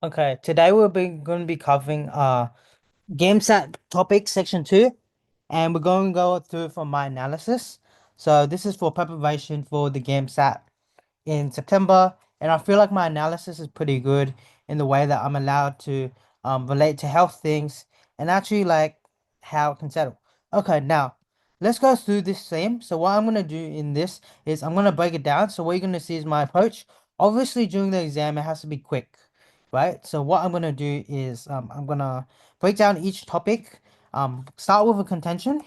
Okay, today going to be covering GAMSAT topic section 2, and we're going to go through from my analysis. So this is for preparation for the GAMSAT in September, and I feel like my analysis is pretty good in the way that I'm allowed to relate to health things and actually like how it can settle. Okay, now let's go through this theme. So what I'm gonna do in this is I'm gonna break it down. So what you're gonna see is my approach. Obviously, during the exam, it has to be quick, right? So what I'm gonna do is I'm gonna break down each topic. Start with a contention,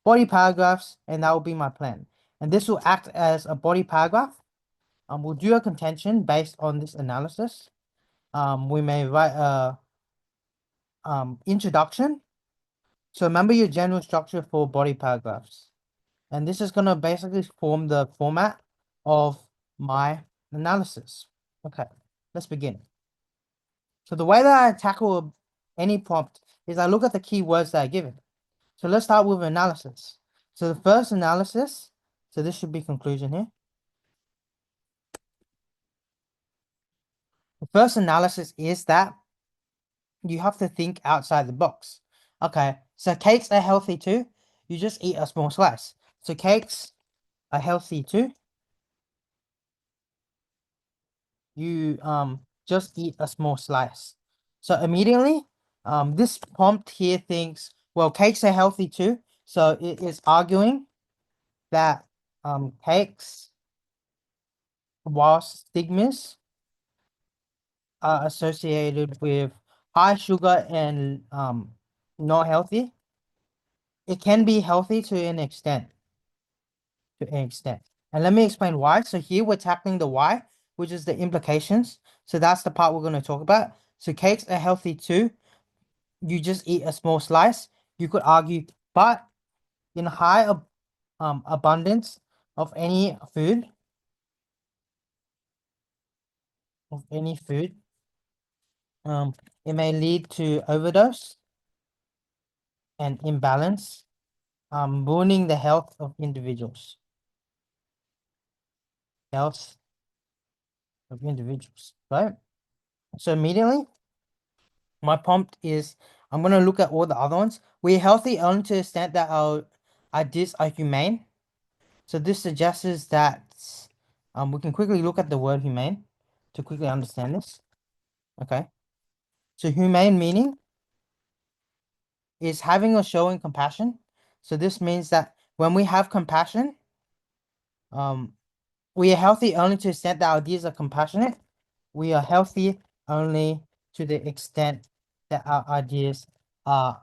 body paragraphs, and that will be my plan. And this will act as a body paragraph. We'll do a contention based on this analysis. We may write a introduction. So remember your general structure for body paragraphs. And this is gonna basically form the format of my analysis. Okay, let's begin. So the way that I tackle any prompt is I look at the keywords that are given. So let's start with analysis. So the first analysis, so this should be conclusion here. The first analysis is that you have to think outside the box. Okay, so cakes are healthy too. You just eat a small slice. So cakes are healthy too. You just eat a small slice. So immediately, this prompt here thinks, well, cakes are healthy too. So it is arguing that cakes, while stigmas are associated with high sugar and not healthy, it can be healthy to an extent. To an extent. And let me explain why. So here we're tackling the why, which is the implications. So that's the part we're going to talk about. So cakes are healthy too. You just eat a small slice. You could argue, but in high abundance of any food, um, it may lead to overdose and imbalance, ruining the health of individuals, right? So immediately, my prompt is I'm gonna look at all the other ones. We're healthy only to the extent that our ideas are humane. So this suggests that we can quickly look at the word humane to quickly understand this. Okay. So humane meaning is having or showing compassion. So this means that when we have compassion, um, we are healthy only to the extent that our ideas are compassionate. We are healthy only to the extent that our ideas are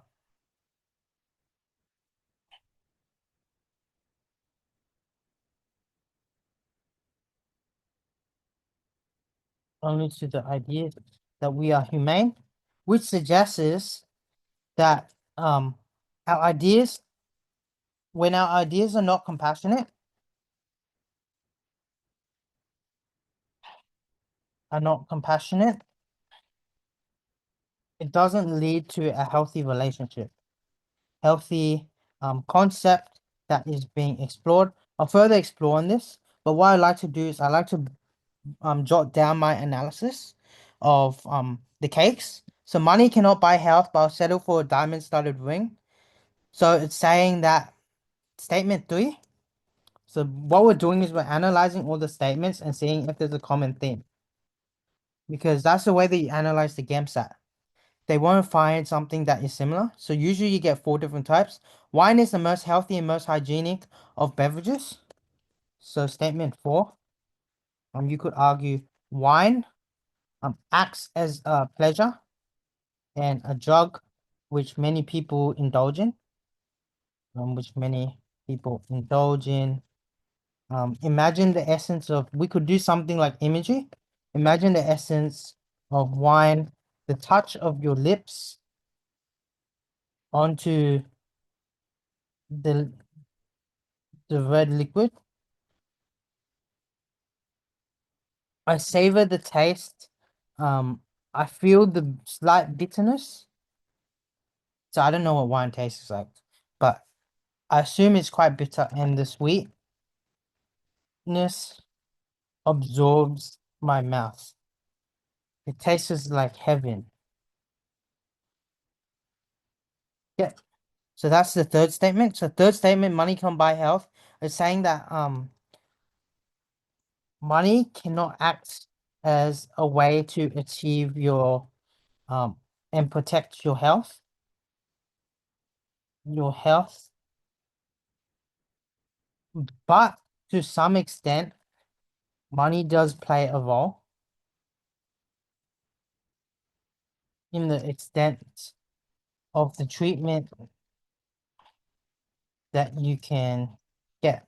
only to the idea that we are humane, which suggests that our ideas, when our ideas are not compassionate, it doesn't lead to a healthy relationship, healthy concept that is being explored. I'll further explore on this, but what I like to do is I like to jot down my analysis of the cakes. So money cannot buy health, but I'll settle for a diamond-studded ring. So it's saying that statement three. So what we're doing is we're analyzing all the statements and seeing if there's a common theme. Because that's the way that you analyze the GAMSAT. They won't find something that is similar. So usually you get four different types. Wine is the most healthy and most hygienic of beverages. So statement four, you could argue wine acts as a pleasure and a drug which many people indulge in, which many people indulge in. Imagine the essence of, we could do something like imagery. Imagine the essence of wine, the touch of your lips onto the the red liquid. I savor the taste. I feel the slight bitterness. So I don't know what wine tastes like, but I assume it's quite bitter, and the sweetness absorbs my mouth. It tastes like heaven. Yeah. So that's the third statement. So third statement, money can buy health, is saying that money cannot act as a way to achieve your um and protect your health, but to some extent, money does play a role in the extent of the treatment that you can get.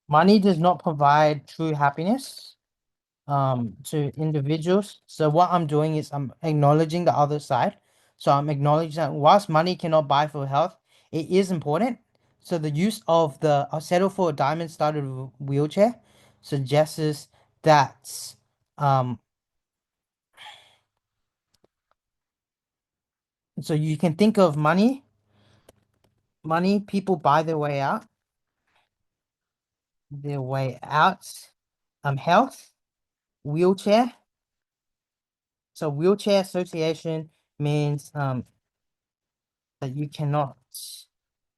Money does not provide true happiness to individuals. So what I'm doing is I'm acknowledging the other side. So I'm acknowledging that whilst money cannot buy for health, it is important. So the use of the I'll settle for a diamond studded wheelchair suggests that um so you can think of money people buy their way out, health, wheelchair. So wheelchair association means that you cannot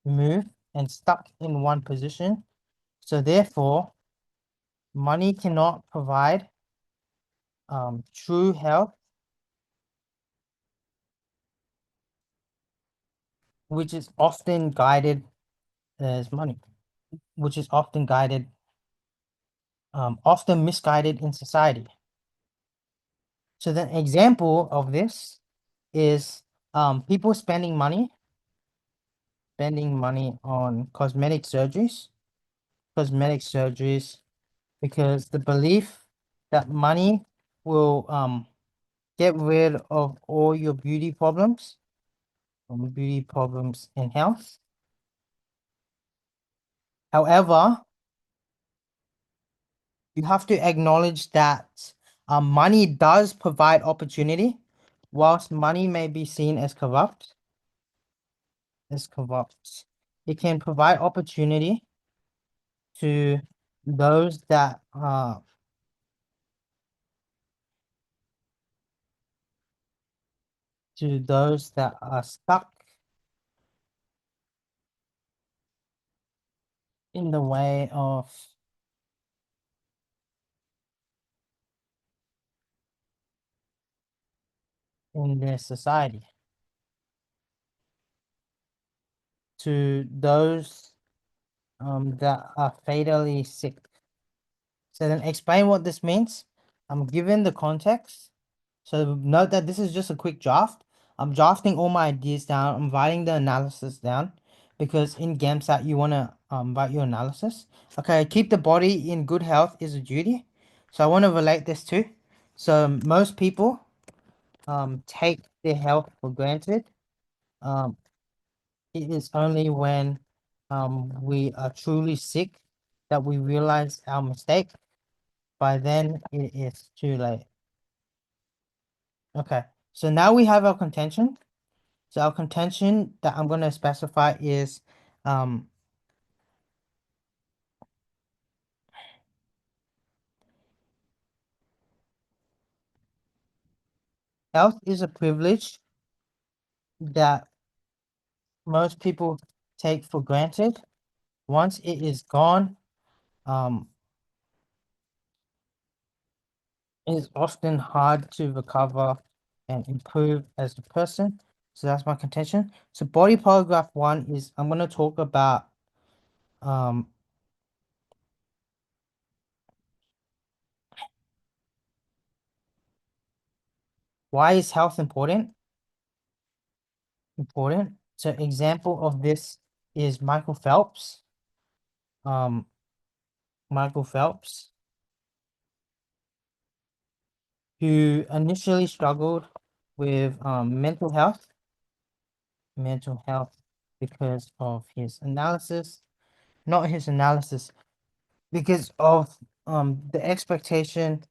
move and stuck in one position. So therefore, money cannot provide true health, which is often guided as money, which is often guided, often misguided in society. So the example of this is people spending money on cosmetic surgeries, because the belief that money will get rid of all your beauty problems and health. However, you have to acknowledge that money does provide opportunity, whilst money may be seen as corrupt. It can provide opportunity to those that are stuck in the way of in their society, to those that are fatally sick. So then explain what this means. I'm given the context. So note that this is just a quick draft. I'm drafting all my ideas down. I'm writing the analysis down because in GAMSAT you want to write your analysis. Okay, keep the body in good health is a duty. So I want to relate this to. So most people take their health for granted. Um, it is only when we are truly sick that we realize our mistake. By then it is too late. Okay, so now we have our contention. So our contention that I'm going to specify is um, health is a privilege that most people take for granted. Once it is gone, um, it is often hard to recover and improve as a person. So that's my contention. So body paragraph 1 is I'm going to talk about um, why is health important? Important. So example of this is Um, Michael Phelps, who initially struggled with mental health because of his analysis, not his analysis, because of the expectation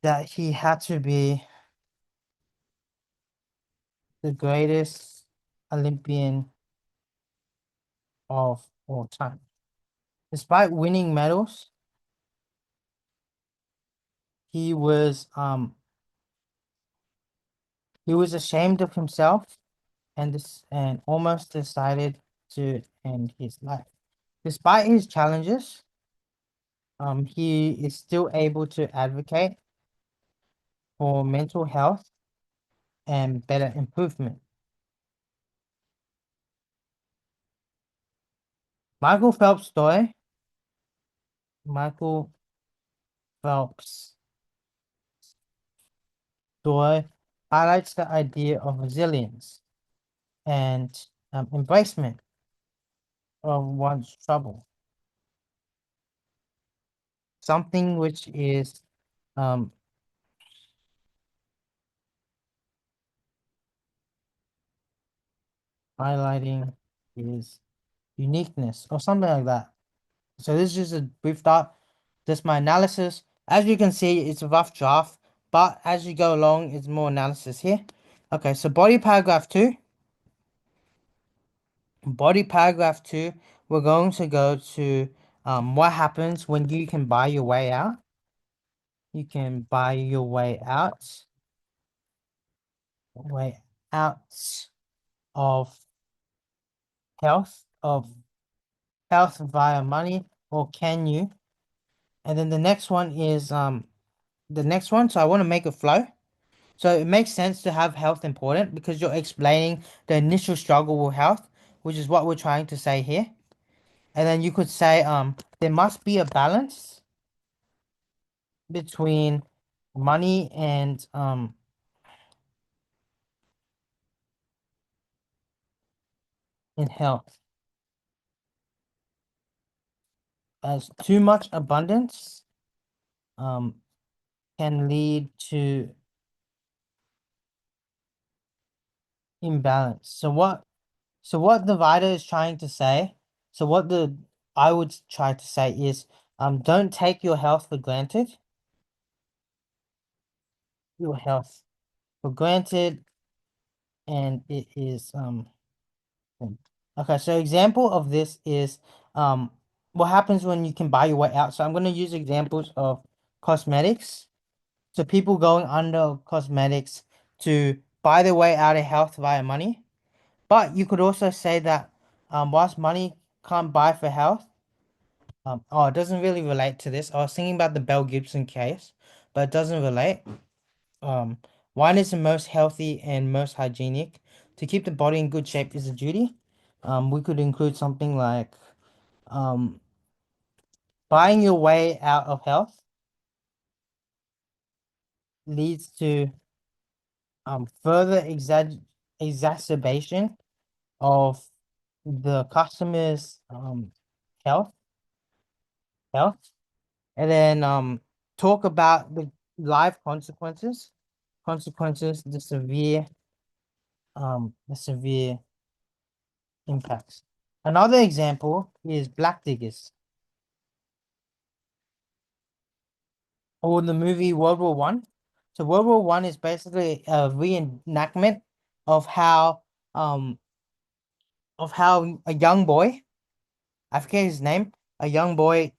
that he had to be the greatest Olympian of all time. Despite winning medals, he was um he was ashamed of himself and almost decided to end his life. Despite his challenges, he is still able to advocate for mental health and better improvement. Michael Phelps' story, Michael Phelps' story highlights the idea of resilience and embracement of one's trouble, something which is um, highlighting his uniqueness or something like that. So this is just a brief thought. Just my analysis. As you can see, it's a rough draft, but as you go along, it's more analysis here. Okay, so body paragraph two. Body paragraph two, we're going to go to what happens when you can buy your way out. You can buy your way out of of health via money, or can you? And then the next one is the next one. So I want to make a flow. So it makes sense to have health important because you're explaining the initial struggle with health, which is what we're trying to say here. And then you could say there must be a balance between money and in health. As too much abundance um can lead to imbalance. So what the writer is trying to say, so what the I would try to say is don't take your health for granted. Your health for granted, and it is okay. So example of this is um what happens when you can buy your way out. So I'm going to use examples of cosmetics. So people going under cosmetics to buy their way out of health via money. But you could also say that whilst money can't buy for health, oh, it doesn't really relate to this. I was thinking about the Bell Gibson case, but it doesn't relate. Um, Wine is the most healthy and most hygienic. To keep the body in good shape is a duty. We could include something like um, buying your way out of health leads to further exacerbation of the customer's health health, and then talk about the life consequences, the severe impacts. Another example is Black Diggers, or the movie World War I. So World War I is basically a reenactment of um how a young boy, I forget his name, a young boy,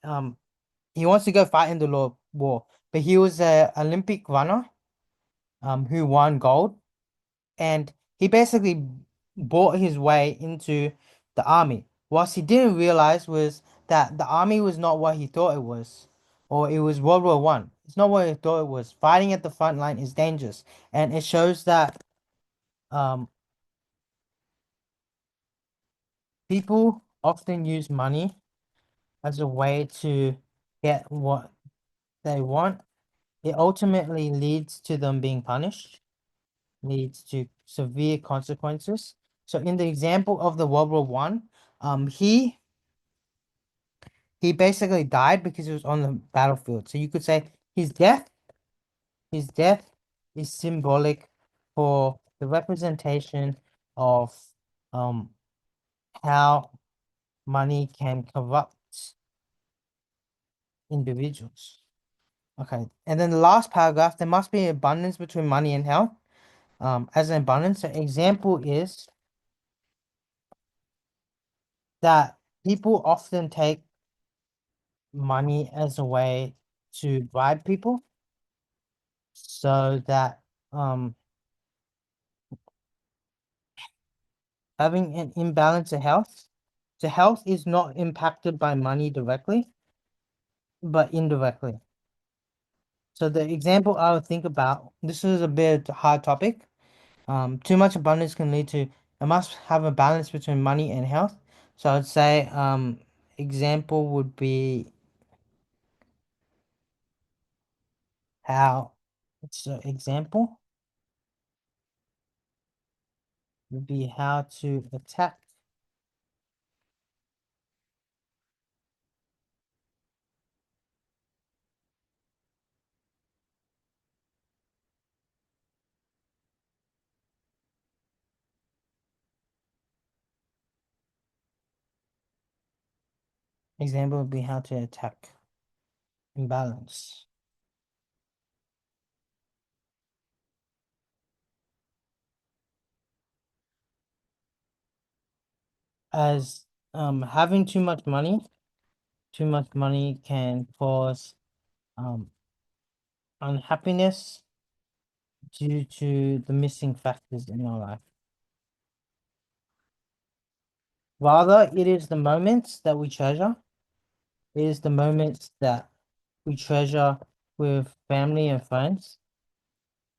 he wants to go fight in the war, but he was a Olympic runner who won gold, and he basically bought his way into the army. What he didn't realize was that the army was not what he thought it was, or it was World War I. It's not what he thought it was. Fighting at the front line is dangerous, and it shows that um people often use money as a way to get what they want. It ultimately leads to them being punished, leads to severe consequences. So in the example of the World War I, he basically died because he was on the battlefield. So you could say his death is symbolic for the representation of um how money can corrupt individuals. Okay, and then the last paragraph, there must be abundance between money and health. As an abundance, so example is that people often take money as a way to bribe people. so that um having an imbalance of health, the health is not impacted by money directly, but indirectly. So the example I would think about, this is a bit hard topic. Too much abundance can lead to, I must have a balance between money and health. So I'd say, example would be how, so example would be how to attack. Example would be how to attack imbalance. As having too much money can cause um unhappiness due to the missing factors in our life. Rather, it is the moments that we treasure. It is the moments that we treasure with family and friends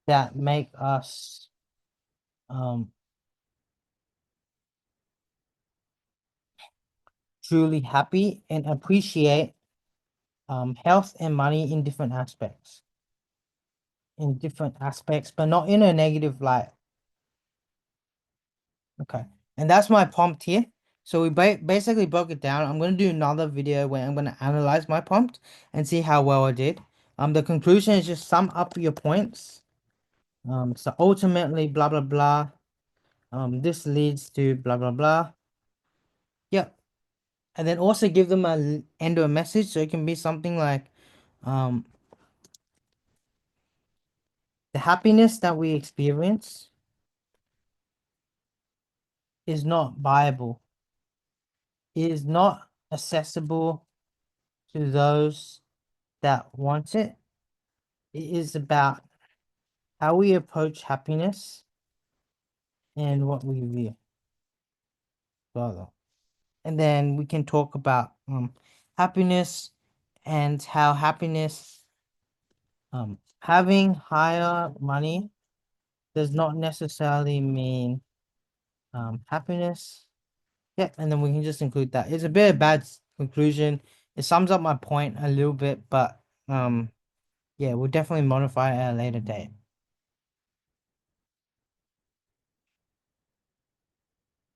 that make us um truly happy and appreciate health and money in different aspects. In different aspects, but not in a negative light. Okay. And that's my prompt here. So we basically broke it down. I'm going to do another video where I'm going to analyze my prompt and see how well I did. The conclusion is just sum up your points. So ultimately, blah, blah, blah. This leads to blah, blah, blah. Yep. And then also give them a end of a message. So it can be something like, um, the happiness that we experience is not viable. It is not accessible to those that want it. It is about how we approach happiness and what we view further. And then we can talk about happiness and how happiness having higher money does not necessarily mean happiness. Yeah, and then we can just include that. It's a bit of bad conclusion. It sums up my point a little bit, but yeah, we'll definitely modify it at a later date.